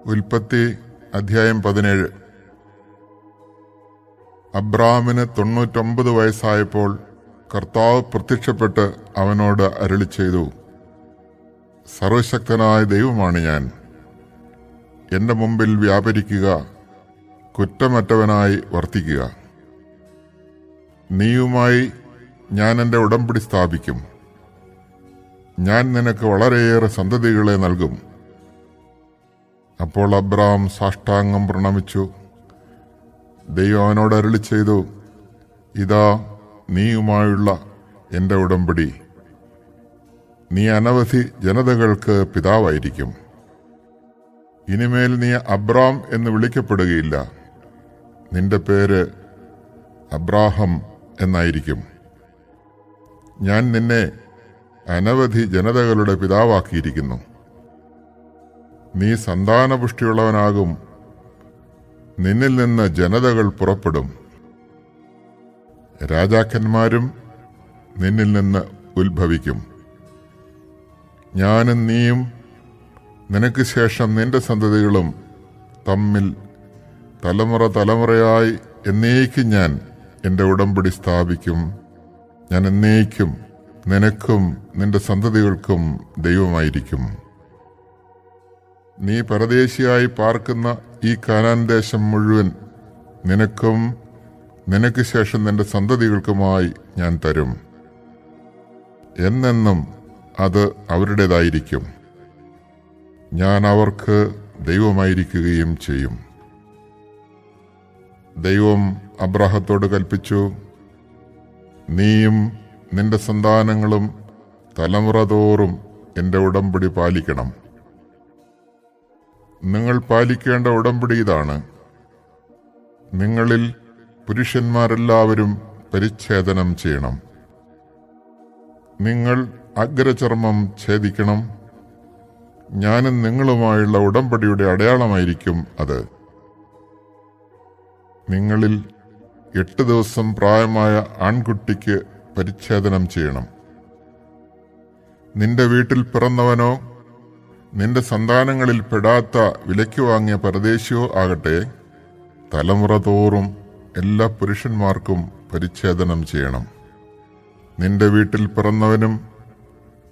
ഉൽപ്പത്തി അധ്യായം 17. അബ്രാമിന് 99 വയസ്സായപ്പോൾ കർത്താവ് പ്രത്യക്ഷപ്പെട്ട് അവനോട് അരുളിച്ചെയ്തു, സർവശക്തനായ ദൈവമാണ് ഞാൻ. എൻ്റെ മുമ്പിൽ വ്യാപരിക്കുക, കുറ്റമറ്റവനായി വർത്തിക്കുക. നീയുമായി ഞാൻ എൻ്റെ ഉടമ്പടി സ്ഥാപിക്കും. ഞാൻ നിനക്ക് വളരെയേറെ സന്തതികളെ നൽകും. അപ്പോൾ അബ്രാം സാഷ്ടാംഗം പ്രണമിച്ചു. ദൈവം അവനോട് അരുളിച്ചെയ്തു, ഇതാ നീയുമായുള്ള എൻ്റെ ഉടമ്പടി. നീ അനവധി ജനതകൾക്ക് പിതാവായിരിക്കും. ഇനിമേൽ നീ അബ്രാം എന്ന് വിളിക്കപ്പെടുകയില്ല. നിന്റെ പേര് അബ്രാഹം എന്നായിരിക്കും. ഞാൻ നിന്നെ അനവധി ജനതകളുടെ പിതാവാക്കിയിരിക്കുന്നു. നീ സന്താനപുഷ്ടിയുള്ളവനാകും. നിന്നിൽ നിന്ന് ജനതകൾ പുറപ്പെടും. രാജാക്കന്മാരും നിന്നിൽ നിന്ന് ഉത്ഭവിക്കും. ഞാനും നീയും നിനക്ക് ശേഷം നിന്റെ സന്തതികളും തമ്മിൽ തലമുറ തലമുറയായി എന്നേക്കും ഞാൻ എൻ്റെ ഉടമ്പടി സ്ഥാപിക്കും. ഞാൻ എന്നേക്കും നിനക്കും നിന്റെ സന്തതികൾക്കും ദൈവമായിരിക്കും. നീ പരദേശിയായി പാർക്കുന്ന ഈ കാനാൻ ദേശം മുഴുവൻ നിനക്കും നിനക്ക് ശേഷം നിന്റെ സന്തതികൾക്കുമായി ഞാൻ തരും. എന്നെന്നും അത് അവരുടേതായിരിക്കും. ഞാൻ അവർക്ക് ദൈവമായിരിക്കുകയും ചെയ്യും. ദൈവം അബ്രാഹത്തോട് കൽപ്പിച്ചു, നീയും നിന്റെ സന്താനങ്ങളും തലമുറ തോറും എൻ്റെ ഉടമ്പടി പാലിക്കണം. നിങ്ങൾ പാലിക്കേണ്ട ഉടമ്പടി ഇതാണ്: നിങ്ങളിൽ പുരുഷന്മാരെല്ലാവരും പരിച്ഛേദനം ചെയ്യണം. നിങ്ങൾ അഗ്രചർമ്മം ഛേദിക്കണം. ഞാനും നിങ്ങളുമായുള്ള ഉടമ്പടിയുടെ അടയാളമായിരിക്കും അത്. നിങ്ങളിൽ 8 ദിവസം പ്രായമായ ആൺകുട്ടിക്ക് പരിച്ഛേദനം ചെയ്യണം. നിന്റെ വീട്ടിൽ പിറന്നവനോ നിന്റെ സന്താനങ്ങളിൽ പെടാത്ത വിലയ്ക്ക് വാങ്ങിയ പരദേശിയോ ആകട്ടെ, തലമുറ തോറും എല്ലാ പുരുഷന്മാർക്കും പരിച്ഛേദനം ചെയ്യണം. നിന്റെ വീട്ടിൽ പിറന്നവനും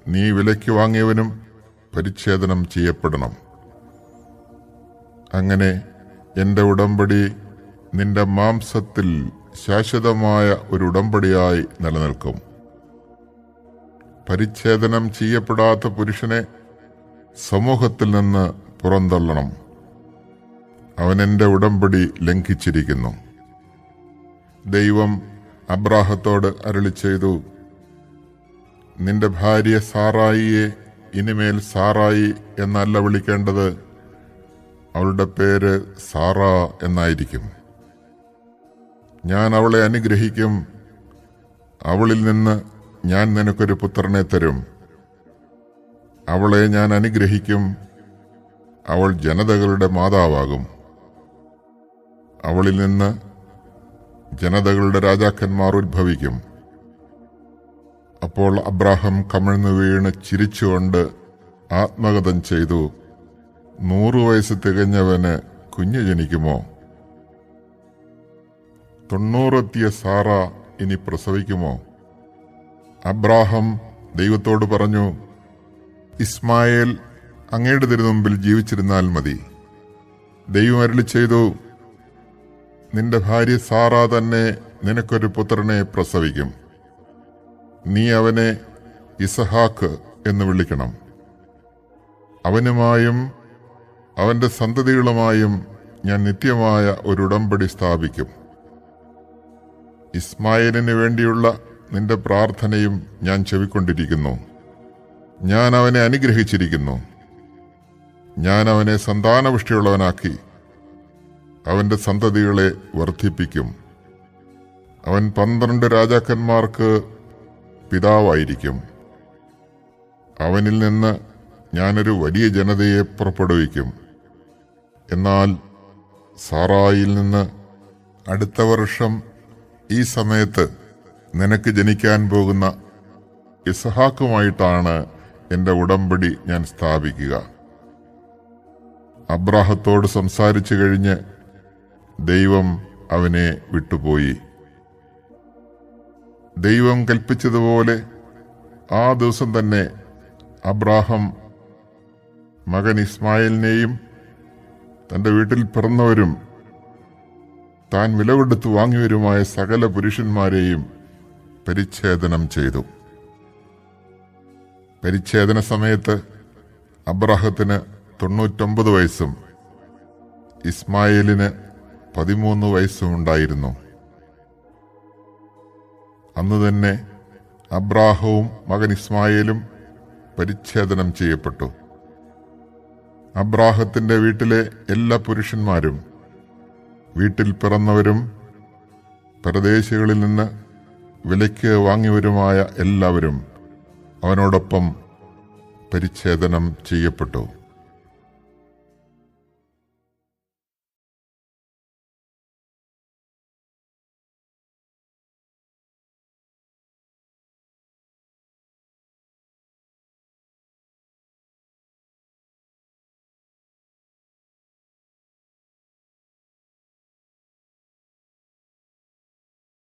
നീ വിലയ്ക്ക് വാങ്ങിയവനും പരിച്ഛേദനം ചെയ്യപ്പെടണം. അങ്ങനെ എൻ്റെ ഉടമ്പടി നിന്റെ മാംസത്തിൽ ശാശ്വതമായ ഒരു ഉടമ്പടിയായി നിലനിൽക്കും. പരിച്ഛേദനം ചെയ്യപ്പെടാത്ത പുരുഷനെ സമൂഹത്തിൽ നിന്ന് പുറന്തള്ളണം. അവൻ എൻ്റെ ഉടമ്പടി ലംഘിച്ചിരിക്കുന്നു. ദൈവം അബ്രാഹത്തോട് അരുളിച്ചെയ്തു, നിന്റെ ഭാര്യ സാറായിയെ ഇനിമേൽ സാറായി എന്നല്ല വിളിക്കേണ്ടത്. അവളുടെ പേര് സാറ എന്നായിരിക്കും. ഞാൻ അവളെ അനുഗ്രഹിക്കും. അവളിൽ നിന്ന് ഞാൻ നിനക്കൊരു പുത്രനെ തരും. അവളെ ഞാൻ അനുഗ്രഹിക്കും. അവൾ ജനതകളുടെ മാതാവാകും. അവളിൽ നിന്ന് ജനതകളുടെ രാജാക്കന്മാർ ഉത്ഭവിക്കും. അപ്പോൾ അബ്രാഹം കമിഴ്ന്നു വീണ് ചിരിച്ചുകൊണ്ട് ആത്മഗതം ചെയ്തു, 100 വയസ്സ് തികഞ്ഞവന് കുഞ്ഞ് ജനിക്കുമോ? 90 എത്തിയ സാറ ഇനി പ്രസവിക്കുമോ? അബ്രാഹം ദൈവത്തോട് പറഞ്ഞു, ഇസ്മായേൽ അങ്ങയുടെ തിരുമുമ്പിൽ ജീവിച്ചിരുന്നാൽ മതി. ദൈവം അരുളിച്ചെയ്തു, നിന്റെ ഭാര്യ സാറ തന്നെ നിനക്കൊരു പുത്രനെ പ്രസവിക്കും. നീ അവനെ ഇസഹാക്ക് എന്ന് വിളിക്കണം. അവനുമായും അവന്റെ സന്തതികളുമായും ഞാൻ നിത്യമായ ഒരു ഉടമ്പടി സ്ഥാപിക്കും. ഇസ്മായേലിന് വേണ്ടിയുള്ള നിന്റെ പ്രാർത്ഥനയും ഞാൻ ചെവിക്കൊണ്ടിരിക്കുന്നു. ഞാൻ അവനെ അനുഗ്രഹിച്ചിരിക്കുന്നു. ഞാൻ അവനെ സന്താനപുഷ്ടിയുള്ളവനാക്കി അവന്റെ സന്തതികളെ വർദ്ധിപ്പിക്കും. അവൻ 12 രാജാക്കന്മാർക്ക് പിതാവായിരിക്കും. അവനിൽ നിന്ന് ഞാനൊരു വലിയ ജനതയെ പുറപ്പെടുവിക്കും. എന്നാൽ സാറായിൽ നിന്ന് അടുത്ത വർഷം ഈ സമയത്ത് നിനക്ക് ജനിക്കാൻ പോകുന്ന ഇസഹാക്കുമായിട്ടാണ് എൻ്റെ ഉടമ്പടി ഞാൻ സ്ഥാപിക്കുക. അബ്രാഹത്തോട് സംസാരിച്ചു കഴിഞ്ഞ് ദൈവം അവനെ വിട്ടുപോയി. ദൈവം കൽപ്പിച്ചതുപോലെ ആ ദിവസം തന്നെ അബ്രാഹം മകൻ ഇസ്മായിലിനെയും തൻ്റെ വീട്ടിൽ പിറന്നവരും താൻ വില കൊടുത്ത് വാങ്ങിയവരുമായ സകല പുരുഷന്മാരെയും പരിച്ഛേദനം ചെയ്തു. പരിച്ഛേദന സമയത്ത് അബ്രാഹത്തിന് 99 വയസ്സും ഇസ്മായിലിന് 13 വയസ്സും ഉണ്ടായിരുന്നു. അന്ന് തന്നെ അബ്രാഹവും മകൻ ഇസ്മായിലും പരിച്ഛേദനം ചെയ്യപ്പെട്ടു. അബ്രാഹത്തിന്റെ വീട്ടിലെ എല്ലാ പുരുഷന്മാരും വീട്ടിൽ പിറന്നവരും പരദേശികളിൽ നിന്ന് വിലയ്ക്ക് വാങ്ങിയവരുമായ എല്ലാവരും അവനോടൊപ്പം പരിച്ഛേദനം ചെയ്യപ്പെട്ടു.